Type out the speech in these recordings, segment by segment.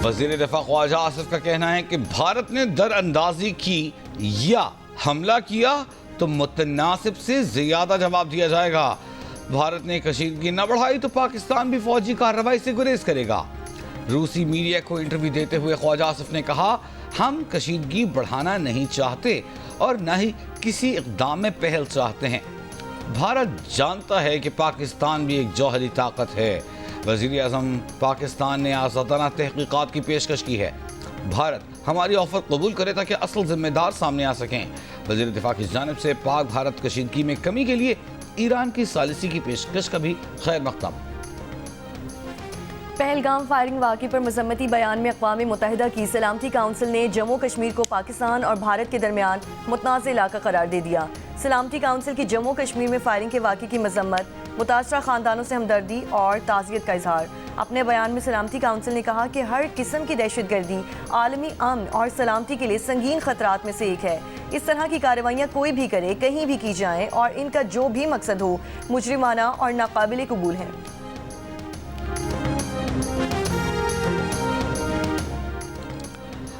وزیر دفاع خواجہ آصف کا کہنا ہے کہ بھارت نے در اندازی کی یا حملہ کیا تو متناسب سے زیادہ جواب دیا جائے گا۔ بھارت نے کشیدگی نہ بڑھائی تو پاکستان بھی فوجی کارروائی سے گریز کرے گا۔ روسی میڈیا کو انٹرویو دیتے ہوئے خواجہ آصف نے کہا، ہم کشیدگی بڑھانا نہیں چاہتے اور نہ ہی کسی اقدام میں پہل چاہتے ہیں۔ بھارت جانتا ہے کہ پاکستان بھی ایک جوہری طاقت ہے۔ وزیر اعظم پاکستان نے آزادانہ تحقیقات کی پیشکش کی ہے۔ بھارت ہماری آفر قبول کرے تاکہ اصل ذمہ دار سامنے آ سکیں۔ وزیر دفاع کی جانب سے پاک بھارت کشیدگی میں کمی کے لیے ایران کی ثالثی کی پیشکش کا بھی خیر مقدم۔ پہلگام فائرنگ واقعے پر مذمتی بیان میں اقوام متحدہ کی سلامتی کونسل نے جموں کشمیر کو پاکستان اور بھارت کے درمیان متنازع علاقہ قرار دے دیا۔ سلامتی کونسل کی جموں کشمیر میں فائرنگ کے واقعے کی مذمت، متاثرہ خاندانوں سے ہمدردی اور تعزیت کا اظہار۔ اپنے بیان میں سلامتی کونسل نے کہا کہ ہر قسم کی دہشت گردی عالمی امن اور سلامتی کے لیے سنگین خطرات میں سے ایک ہے۔ اس طرح کی کارروائیاں کوئی بھی کرے، کہیں بھی کی جائیں اور ان کا جو بھی مقصد ہو، مجرمانہ اور ناقابل قبول ہے۔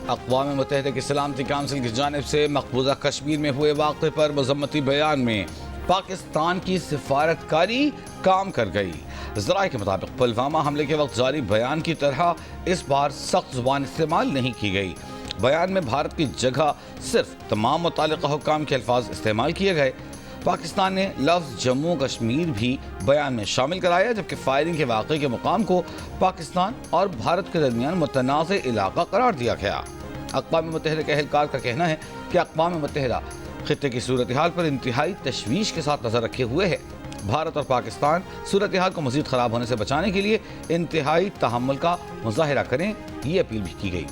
اقوام متحدہ کی سلامتی کونسل کی جانب سے مقبوضہ کشمیر میں ہوئے واقعے پر مذمتی بیان میں پاکستان کی سفارتکاری کام کر گئی۔ ذرائع کے مطابق پلوامہ حملے کے وقت جاری بیان کی طرح اس بار سخت زبان استعمال نہیں کی گئی۔ بیان میں بھارت کی جگہ صرف تمام متعلقہ حکام کے الفاظ استعمال کیے گئے۔ پاکستان نے لفظ جموں کشمیر بھی بیان میں شامل کرایا، جبکہ فائرنگ کے واقعے کے مقام کو پاکستان اور بھارت کے درمیان متنازع علاقہ قرار دیا گیا۔ اقوام متحدہ کے اہلکار کا کہنا ہے کہ اقوام متحدہ خطے کی صورتحال پر انتہائی تشویش کے ساتھ نظر رکھے ہوئے ہے۔ بھارت اور پاکستان صورتحال کو مزید خراب ہونے سے بچانے کے لیے انتہائی تحمل کا مظاہرہ کریں، یہ اپیل بھی کی گئی۔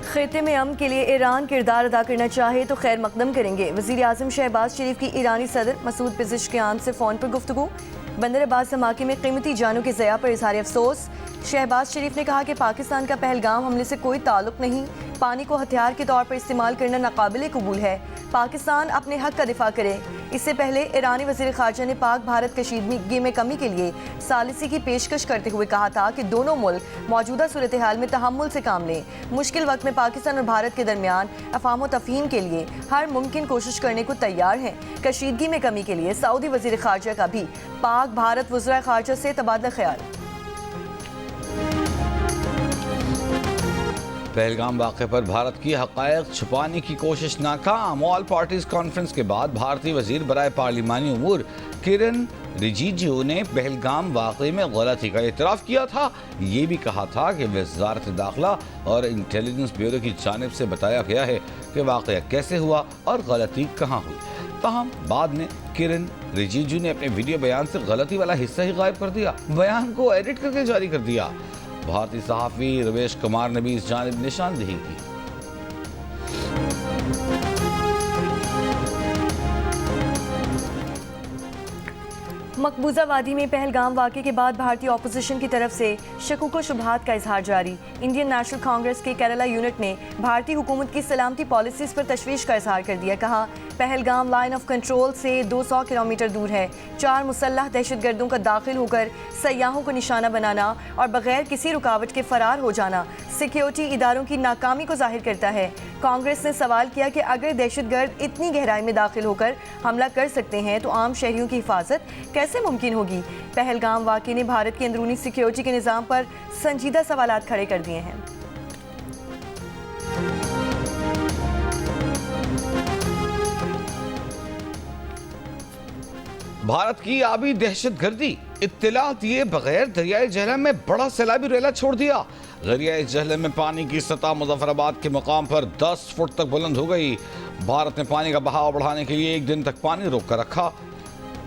خطے میں امن کے لیے ایران کردار ادا کرنا چاہے تو خیر مقدم کریں گے۔ وزیر اعظم شہباز شریف کی ایرانی صدر مسعود پزشکیان سے فون پر گفتگو۔ بندر عباس دھماکے میں قیمتی جانوں کے ضیاع پر اظہار افسوس۔ شہباز شریف نے کہا کہ پاکستان کا پہلگام حملے سے کوئی تعلق نہیں، پانی کو ہتھیار کے طور پر استعمال کرنا ناقابل قبول ہے۔ پاکستان اپنے حق کا دفاع کرے۔ اس سے پہلے ایرانی وزیر خارجہ نے پاک بھارت کشیدگی میں کمی کے لیے ثالثی کی پیشکش کرتے ہوئے کہا تھا کہ دونوں ملک موجودہ صورتحال میں تحمل سے کام لیں، مشکل وقت میں پاکستان اور بھارت کے درمیان افہام و تفہیم کے لیے ہر ممکن کوشش کرنے کو تیار ہیں۔ کشیدگی میں کمی کے لیے سعودی وزیر خارجہ کا بھی پاک بھارت وزرائے خارجہ سے تبادلہ خیال۔ پہلگام واقعے پر بھارت کی حقائق چھپانے کی کوشش ناکام۔ آل پارٹیز کانفرنس کے بعد بھارتی وزیر برائے پارلیمانی امور کرن رجیجو نے پہلگام واقعے میں غلطی کا اعتراف کیا تھا۔ یہ بھی کہا تھا کہ وزارت داخلہ اور انٹیلیجنس بیورو کی جانب سے بتایا گیا ہے کہ واقعہ کیسے ہوا اور غلطی کہاں ہوئی۔ تاہم بعد میں کرن رجیجو نے اپنے ویڈیو بیان سے غلطی والا حصہ ہی غائب کر دیا، بیان کو ایڈٹ کر کے جاری کر دیا۔ بھارتی صحافی رویش کمار نے بھی اس جانب نشاندہی کی۔ مقبوضہ وادی میں پہلگام واقعے کے بعد بھارتی اپوزیشن کی طرف سے شکوک و شبہات کا اظہار جاری۔ انڈین نیشنل کانگریس کے کیرلا یونٹ نے بھارتی حکومت کی سلامتی پالیسیز پر تشویش کا اظہار کر دیا۔ کہا، پہلگام لائن آف کنٹرول سے 200 کلومیٹر دور ہے۔ 4 مسلح دہشت گردوں کا داخل ہو کر سیاحوں کو نشانہ بنانا اور بغیر کسی رکاوٹ کے فرار ہو جانا سیکیورٹی اداروں کی ناکامی کو ظاہر کرتا ہے۔ کانگریس نے سوال کیا کہ اگر دہشت گرد اتنی گہرائی میں داخل ہو کر حملہ کر سکتے ہیں تو عام شہریوں کی حفاظت کیسے ممکن ہوگی؟ پہلگام واقعے نے بھارت کی اندرونی سیکیورٹی کے نظام پر سنجیدہ سوالات کھڑے کر دیے ہیں۔ بھارت کی آبی دہشت گردی، اطلاع دیے بغیر دریائے جہلم میں بڑا سیلابی ریلا چھوڑ دیا۔ دریائے جہلم میں پانی کی سطح مظفر آباد کے مقام پر 10 فٹ تک بلند ہو گئی۔ بھارت نے پانی کا بہاؤ بڑھانے کے لیے 1 دن تک پانی روک کر رکھا۔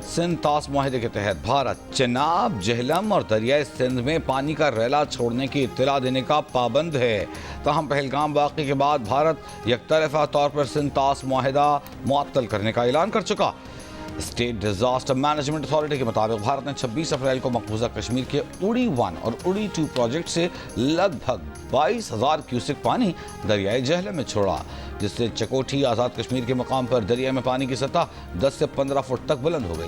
سندھ طاس معاہدے کے تحت بھارت چناب، جہلم اور دریائے سندھ میں پانی کا ریلا چھوڑنے کی اطلاع دینے کا پابند ہے۔ تاہم پہلگام واقعے کے بعد بھارت یکطرفہ طور پر سندھ طاس معاہدہ معطل کرنے کا اعلان کر چکا۔ اسٹیٹ ڈیزاسٹر مینجمنٹ اتھارٹی کے مطابق بھارت نے 26 اپریل کو مقبوضہ کشمیر کے اڑی 1 اور اڑی 2 پروجیکٹ سے لگ بھگ 22,000 کیوسک پانی دریائے جہلم میں چھوڑا، جس سے چکوٹھی آزاد کشمیر کے مقام پر دریا میں پانی کی سطح 10 سے 15 فٹ تک بلند ہو گئی۔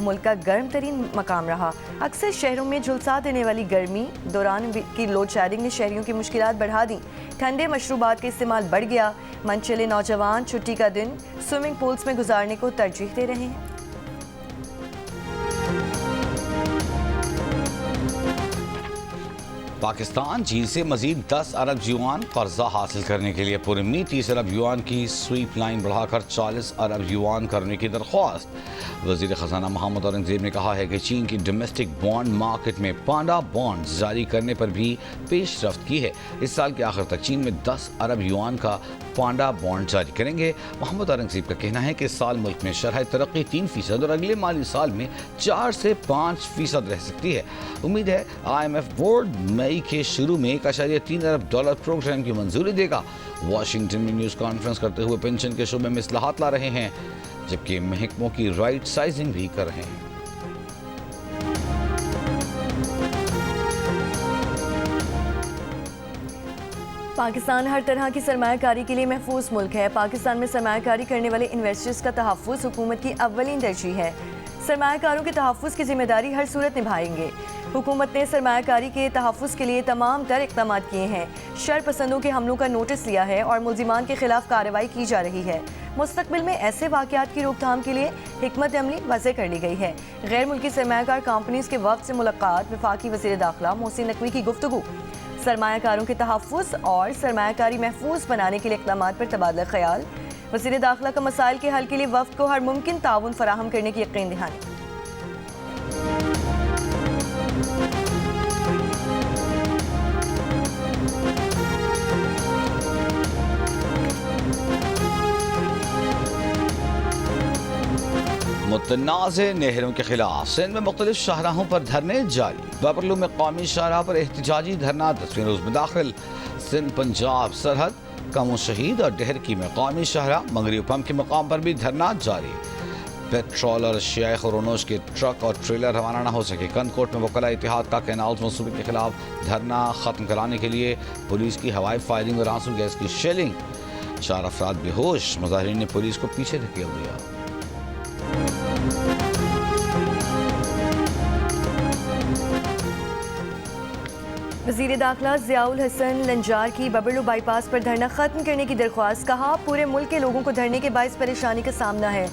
ملک کا گرم ترین مقام رہا۔ اکثر شہروں میں جھلسا دینے والی گرمی دوران کی لوڈ شیڈنگ نے شہریوں کی مشکلات بڑھا دیں۔ ٹھنڈے مشروبات کا استعمال بڑھ گیا۔ من چلے نوجوان چھٹی کا دن سوئمنگ پولز میں گزارنے کو ترجیح دے رہے ہیں۔ پاکستان چین سے مزید 10 ارب یوان قرضہ حاصل کرنے کے لیے پرامید 30 ارب یوان کی سویپ لائن بڑھا کر 40 ارب یوان کرنے کی درخواست۔ وزیر خزانہ محمد اورنگزیب نے کہا ہے کہ چین کی ڈومیسٹک بانڈ مارکیٹ میں پانڈا بانڈز جاری کرنے پر بھی پیش رفت کی ہے۔ اس سال کے آخر تک چین میں 10 ارب یوان کا پانڈا بانڈ جاری کریں گے۔ محمد اورنگزیب کا کہنا ہے کہ اس سال ملک میں شرح ترقی 3% اور اگلے مالی سال میں 4 سے 5% رہ سکتی ہے۔ امید ہے IMF بورڈ مئی کے شروع میں $1.3 ارب پروگرام کی منظوری دے گا۔ واشنگٹن میں نیوز کانفرنس کرتے ہوئے پینشن کے شعبے میں اصلاحات لا رہے ہیں، جبکہ محکموں کی رائٹ سائزنگ بھی کر رہے ہیں۔ پاکستان ہر طرح کی سرمایہ کاری کے لیے محفوظ ملک ہے۔ پاکستان میں سرمایہ کاری کرنے والے انویسٹرز کا تحفظ حکومت کی اولین ترجیح ہے۔ سرمایہ کاروں کے تحفظ کی ذمہ داری ہر صورت نبھائیں گے۔ حکومت نے سرمایہ کاری کے تحفظ کے لیے تمام تر اقدامات کیے ہیں۔ شر پسندوں کے حملوں کا نوٹس لیا ہے اور ملزمان کے خلاف کارروائی کی جا رہی ہے۔ مستقبل میں ایسے واقعات کی روک تھام کے لیے حکمت عملی وضع کر لی گئی ہے۔ غیر ملکی سرمایہ کار کمپنیز کے وفد سے ملاقات، وفاقی وزیر داخلہ محسن نقوی کی گفتگو۔ سرمایہ کاروں کے تحفظ اور سرمایہ کاری محفوظ بنانے کے لیے اقدامات پر تبادلہ خیال۔ وزیر داخلہ کا مسائل کے حل کے لیے وفد کو ہر ممکن تعاون فراہم کرنے کی یقین دہانی۔ متنازع نہروں کے خلاف سندھ میں مختلف شاہراہوں پر دھرنے جاری۔ بابرلو میں قومی شاہراہ پر احتجاجی دھرنا 10ویں روز میں داخل۔ سندھ پنجاب سرحد کمو شہید اور ڈہرکی میں قومی شاہراہ منگریو پمپ کے مقام پر بھی دھرنا جاری۔ پیٹرول اور اشیاء خورونوش کے ٹرک اور ٹریلر روانہ نہ ہو سکے۔ کنکوٹ میں وکلاء اتحاد کا کینالز منصوبے کے خلاف دھرنا ختم کرانے کے لیے پولیس کی ہوائی فائرنگ اور آنسو گیس کی شیلنگ۔ 4 افراد بے ہوش، مظاہرین نے پولیس کو پیچھے دھکیل دیا۔ وزیر داخلہ ضیاء الحسن لنجار کی ببرلو بائی پاس پر دھرنا ختم کرنے کی درخواست۔ کہا پورے ملک کے لوگوں کو دھرنے کے باعث پریشانی کا سامنا ہے۔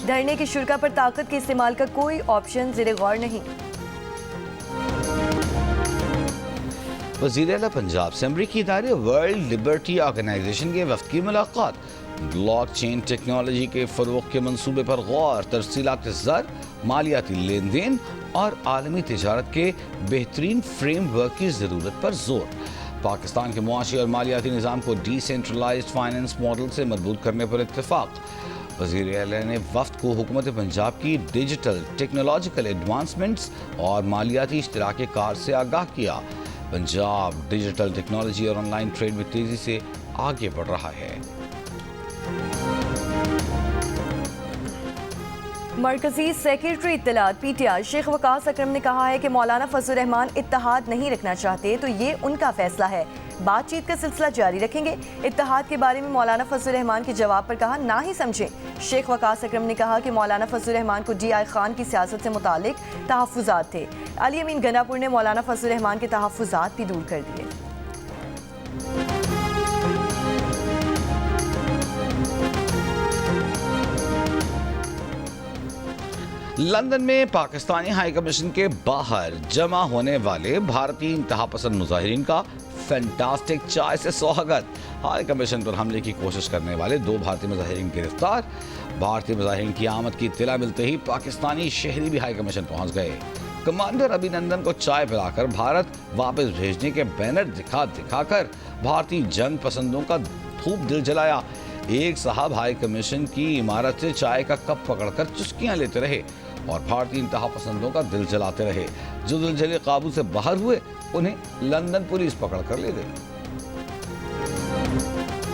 دھرنے کی شرکا پر طاقت کے استعمال کا کوئی آپشن زیر غور نہیں۔ وزیر اعلیٰ پنجاب سے امریکی ادارے ورلڈ لبرٹی آرگنائزیشن کے وفد کی ملاقات۔ بلاک چین ٹیکنالوجی کے فروغ کے منصوبے پر غور، ترسیلات زر، مالیاتی لین دین اور عالمی تجارت کے بہترین فریم ورک کی ضرورت پر زور۔ پاکستان کے معاشی اور مالیاتی نظام کو ڈی سینٹرلائزڈ فائنانس ماڈل سے مربوط کرنے پر اتفاق۔ وزیر اعلیٰ نے وفد کو حکومت پنجاب کی ڈیجیٹل ٹیکنالوجیکل ایڈوانسمنٹس اور مالیاتی اشتراک کار سے آگاہ کیا۔ پنجاب ڈیجیٹل ٹیکنالوجی اور آن لائن ٹریڈ میں تیزی سے آگے بڑھ رہا ہے۔ مرکزی سیکریٹری اطلاعات پی ٹی آئی شیخ وقاص اکرم نے کہا ہے کہ مولانا فضل الرحمان اتحاد نہیں رکھنا چاہتے تو یہ ان کا فیصلہ ہے، بات چیت کا سلسلہ جاری رکھیں گے۔ اتحاد کے بارے میں مولانا فضل الرحمان کے جواب پر کہا نہ ہی سمجھیں۔ شیخ وقاص اکرم نے کہا کہ مولانا فضل الرحمان کو ڈی آئی خان کی سیاست سے متعلق تحفظات تھے۔ علی امین گنڈا پور نے مولانا فضل الرحمان کے تحفظات بھی دور کر دیے۔ لندن میں پاکستانی ہائی کمیشن کے باہر جمع ہونے والے بھارتی انتہا پسند مظاہرین کا فینٹاسٹک چائے سے سواگت۔ ہائی کمیشن پر حملے کی کوشش کرنے والے 2 بھارتی مظاہرین گرفتار۔ بھارتی مظاہرین کی آمد کی اطلاع ملتے ہی پاکستانی شہری بھی ہائی کمیشن پہنچ گئے۔ کمانڈر ابھی نندن کو چائے پلا کر بھارت واپس بھیجنے کے بینر دکھا کر بھارتی جنگ پسندوں کا خوب دل جلایا۔ ایک صاحب ہائی کمیشن کی عمارت سے چائے کا کپ پکڑ کر چسکیاں لیتے رہے اور بھارتی انتہا پسندوں کا دل جلاتے رہے۔ جو دلجلے قابو سے باہر ہوئے انہیں لندن پولیس پکڑ کر لے گئی۔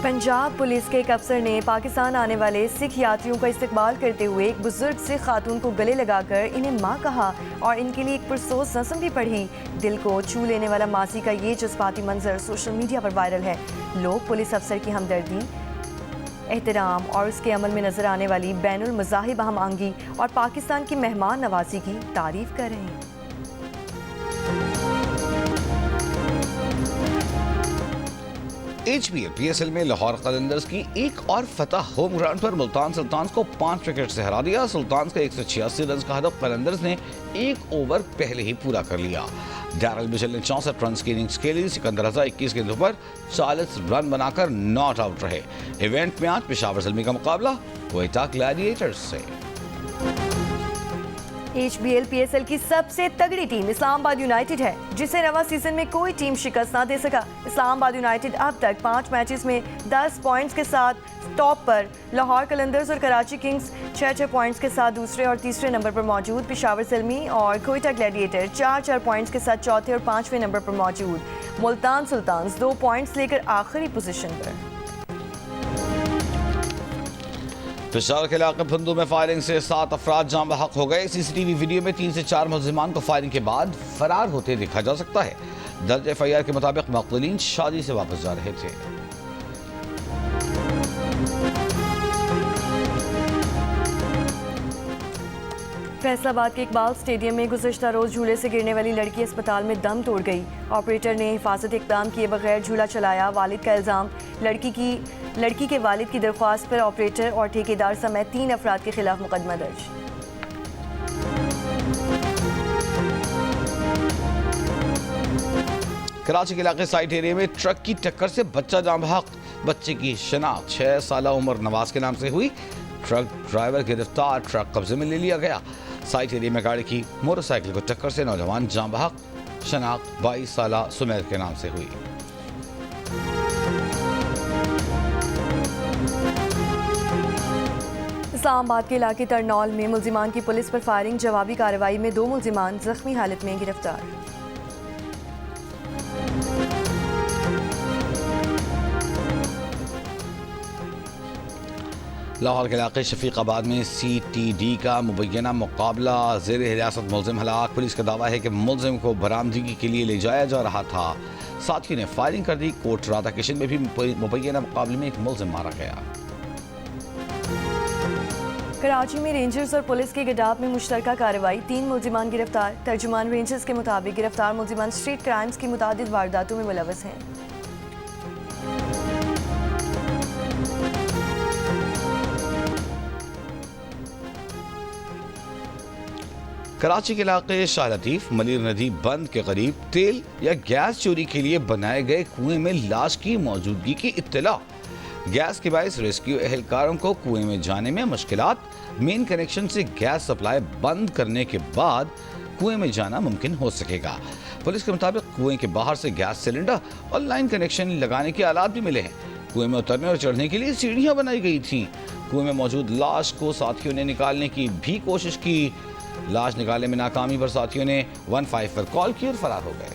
پنجاب پولیس کے ایک افسر نے پاکستان آنے والے سکھ یاتریوں کا استقبال کرتے ہوئے ایک بزرگ سکھ خاتون کو گلے لگا کر انہیں ماں کہا اور ان کے لیے ایک پرسوز نظم بھی پڑھی۔ دل کو چھو لینے والا ماضی کا یہ جذباتی منظر سوشل میڈیا پر وائرل ہے۔ لوگ پولیس افسر کی ہمدردی احترام اور اس کے عمل میں نظر آنے والی بین المذاہب ہم آہنگی اور پاکستان کی مہمان نوازی کی تعریف کر رہے ہیں۔ H B L P S L میں لاہور قلندرز کی ایک اور فتح، ہوم گراؤنڈ پر ملتان سلطانز کو 5 وکٹ سے ہرا دیا۔ سلطانز کا 186 رنز کا ہدف قلندرز نے 1 اوور پہلے ہی پورا کر لیا۔ ڈیرل مچل نے 64 رنز کی اننگز کھیلی۔ سکندر رضا 21 گیندوں پر 40 رن بنا کر ناٹ آؤٹ رہے۔ ایونٹ میں آج پشاور زلمی کا مقابلہ کوئٹہ گلیڈیٹرز سے۔ H B L P S L کی سب سے تگڑی ٹیم اسلام آباد یونائٹڈ ہے، جسے رواں سیزن میں کوئی ٹیم شکست نہ دے سکا۔ اسلام آباد یونائٹڈ اب تک 5 میچز میں 10 پوائنٹس کے ساتھ ٹاپ پر، لاہور قلندرز اور کراچی کنگز 6 پوائنٹس کے ساتھ دوسرے اور تیسرے نمبر پر موجود۔ پشاور زلمی اور کوئٹہ گلیڈیٹر 4 پوائنٹس کے ساتھ چوتھے اور 5ویں نمبر پر موجود۔ ملتان سلطانز 2 پوائنٹس لے کر آخری پوزیشن پر۔ پشاور کے علاقے بھندو میں فائرنگ سے 7 افراد جاں بحق ہو گئے۔ سی سی ٹی وی ویڈیو میں 3 سے 4 ملزمان کو فائرنگ کے بعد فرار ہوتے دیکھا جا سکتا ہے۔ درج ایف آئی آر کے مطابق مقتولین شادی سے واپس جا رہے تھے۔ فیصل آباد کے اقبال اسٹیڈیم میں گزشتہ روز جھولے سے گرنے والی لڑکی اسپتال میں دم توڑ گئی۔ آپریٹر نے حفاظتی اقدام کیے بغیر جھولا چلایا۔ والد کا الزام، لڑکی کے والد کی درخواست پر آپریٹر اور ٹھیکیدار سمیت 3 افراد کے خلاف مقدمہ درج۔ کراچی کے علاقے سائٹ ایریا میں ٹرک کی ٹکر سے بچہ جاں بحق۔ بچے کی شناخت 6 سالہ عمر نواز کے نام سے ہوئی۔ ٹرک ڈرائیور گرفتار، ٹرک قبضے میں لے لیا گیا۔ سائٹ ایریا میں گاڑی کی موٹر سائیکل کو ٹکر سے نوجوان جاں بحق، شناخت 22 سالہ سمیر کے نام سے ہوئی۔ اسلام آباد کے علاقے ترنول میں ملزمان کی پولیس پر فائرنگ، جوابی کارروائی میں 2 ملزمان زخمی حالت میں گرفتار۔ لاہور کے علاقے شفیق آباد میں سی ٹی ڈی کا مبینہ مقابلہ، زیر حراست ملزم ہلاک۔ پولیس کا دعویٰ ہے کہ ملزم کو برآمدگی کے لیے لے جایا جا رہا تھا، ساتھیوں نے فائرنگ کر دی۔ کوٹ راتا کشن میں بھی مبینہ مقابلے میں ایک ملزم مارا گیا۔ کراچی میں رینجرز اور پولیس کے گڈاپ میں مشترکہ کارروائی، 3 ملزمان گرفتار۔ ترجمان رینجرز کے مطابق گرفتار ملزمان اسٹریٹ کرائمز کی متعدد وارداتوں میں ملوث ہیں۔ کراچی کے علاقے شاہ لطیف ملیر ندی بند کے قریب تیل یا گیس چوری کے لیے بنائے گئے کنویں میں لاش کی موجودگی کی اطلاع۔ گیس کے باعث ریسکیو اہلکاروں کو کنویں میں جانے میں مشکلات۔ مین کنیکشن سے گیس سپلائی بند کرنے کے بعد کنویں میں جانا ممکن ہو سکے گا۔ پولیس کے مطابق کنویں کے باہر سے گیس سلنڈر اور لائن کنیکشن لگانے کے آلات بھی ملے ہیں۔ کنویں میں اترنے اور چڑھنے کے لیے سیڑھیاں بنائی گئی تھیں۔ کنویں میں موجود لاش کو ساتھیوں نے نکالنے کی بھی کوشش کی۔ لاش نکالنے میں ناکامی پر ساتھیوں نے 15 پر کال کی اور فرار ہو گئے۔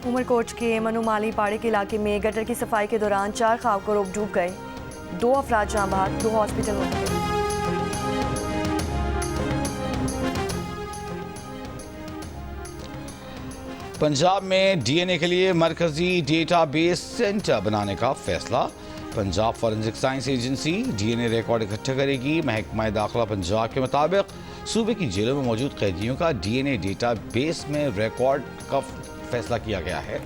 عمر کوٹ کے منومالی پاڑے کے علاقے میں گٹر کی صفائی کے دوران 4 خوابکور ڈوب گئے، 2 افراد جاں بحق، 2 ہاسپٹل منتقل۔ پنجاب میں ڈی این اے کے لیے مرکزی ڈیٹا بیس سینٹر بنانے کا فیصلہ۔ Punjab forensic science agency D N A record اکٹھا کرے گی۔ محکمہ داخلہ پنجاب کے مطابق صوبے کی جیلوں میں موجود قیدیوں کا D N A database میں ریکارڈ کا فیصلہ کیا گیا ہے۔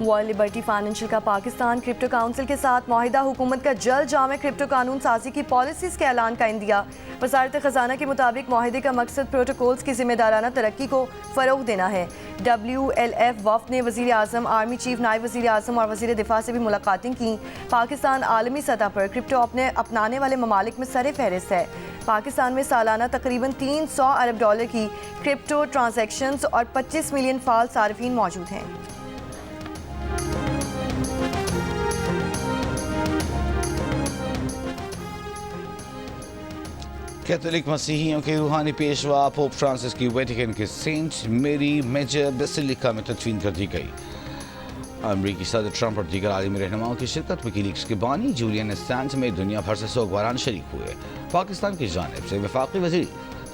ورلڈ لبرٹی فائنینشل کا پاکستان کرپٹو کونسل کے ساتھ معاہدہ، حکومت کا جلد جامع کرپٹو قانون سازی کی پالیسیز کے اعلان کا اندیا۔ وزارت خزانہ کے مطابق معاہدے کا مقصد پروٹوکولز کی ذمہ دارانہ ترقی کو فروغ دینا ہے۔ WLF وفد نے وزیر اعظم، آرمی چیف، نائب وزیر اعظم اور وزیر دفاع سے بھی ملاقاتیں کیں۔ پاکستان عالمی سطح پر کرپٹو اپنانے والے ممالک میں سر فہرست ہے۔ پاکستان میں سالانہ تقریباً $300 ارب کی کرپٹو ٹرانزیکشنز اور 25 ملین فعال صارفین موجود ہیں۔ کیتھولک مسیحیوں کے روحانی پیشوا پوپ فرانسس کی ویٹیکن کے سینٹ میری میجر بیسیلیکا میں تدفین کر دی گئی۔ امریکی صدر ٹرمپ اور دیگر عالمی رہنماؤں کی شرکت، ویکیلیکس کے بانی جولین اسانج میں دنیا بھر سے سوگواران شریک ہوئے۔ پاکستان کی جانب سے وفاقی وزیر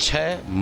6